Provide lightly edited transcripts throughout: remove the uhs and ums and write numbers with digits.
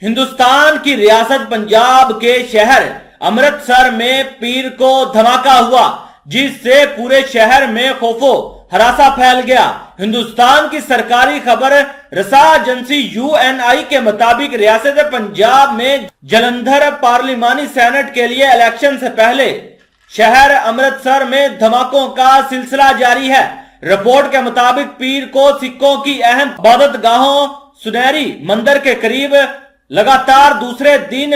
हिंदुस्तान की रियासत पंजाब के शहर अमृतसर में पीर को धमाका हुआ, जिससे पूरे शहर में खौफो हरासा फैल गया। हिंदुस्तान की सरकारी खबर रसा एजेंसी UNI के मुताबिक रियासत पंजाब में जलंधर पार्लिमानी सेनेट के लिए इलेक्शन से पहले शहर अमृतसर में धमाकों का सिलसिला जारी है। रिपोर्ट के मुताबिक पीर को सिखों की अहम इबादत गाहों सुनहरी मंदिर के करीब लगातार दूसरे दिन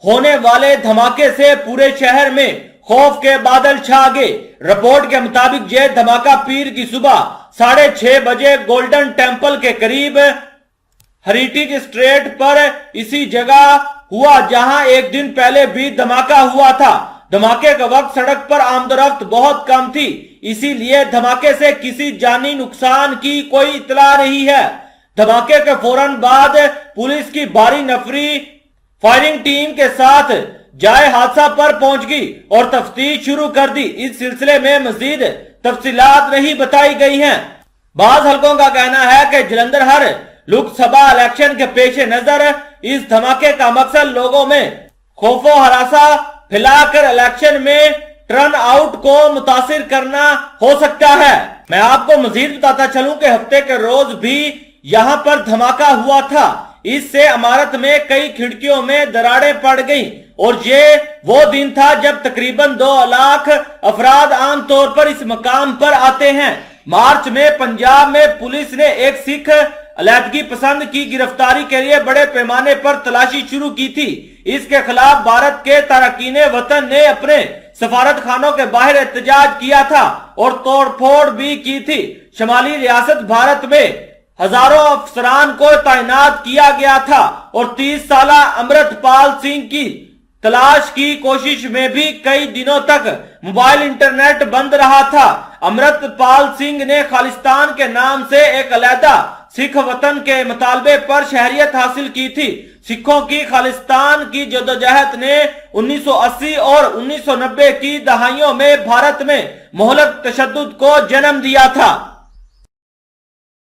होने वाले धमाके से पूरे शहर में खौफ के बादल छा गए। रिपोर्ट के मुताबिक यह धमाका पीर की सुबह 6:30 बजे गोल्डन टेम्पल के करीब हेरिटेज स्ट्रीट पर इसी जगह हुआ जहां एक दिन पहले भी धमाका हुआ था। धमाके का वक्त सड़क पर आमदोरफ्त बहुत कम थी, इसीलिए धमाके से किसी जानी नुकसान की कोई इतला नहीं है। धमाके के फौरन बाद पुलिस की भारी नफरी फायरिंग टीम के साथ जाए हादसा पर पहुंच गई और तफ्तीश शुरू कर दी। इस सिलसिले में मजीद तफसीलात नहीं बताई गई हैं। बाज हलकों का कहना है कि जलंधर हर लोकसभा इलेक्शन के पेश नजर इस धमाके का मकसद लोगों में खौफो हरासा फैलाकर इलेक्शन में टर्न आउट को मुतासिर करना हो सकता है। मैं आपको मजीद बताता चलूं कि हफ्ते के रोज भी यहाँ पर धमाका हुआ था। इससे इमारत में कई खिड़कियों में दरारें पड़ गईं और ये वो दिन था जब तकरीबन 2 लाख अफराद आमतौर पर इस मकाम पर आते हैं। मार्च में पंजाब में पुलिस ने एक सिख अलहदगी पसंद की गिरफ्तारी के लिए बड़े पैमाने पर तलाशी शुरू की थी। इसके खिलाफ भारत के तारकीन वतन ने अपने सफारत खानों के बाहर एहतजाज किया था और तोड़फोड़ भी की थी। शुमाली रियासत भारत में हजारों अफसरान को तैनात किया गया था और 30 साल अमृतपाल सिंह की तलाश की कोशिश में भी कई दिनों तक मोबाइल इंटरनेट बंद रहा था। अमृतपाल सिंह ने खालिस्तान के नाम से एक अलहदा सिख वतन के मुतालबे पर शहरियत हासिल की थी। सिखों की खालिस्तान की जदोजहद ने 1980 और 1990 की दहाइयों में भारत में मोहलक तशद्दुद को जन्म दिया था।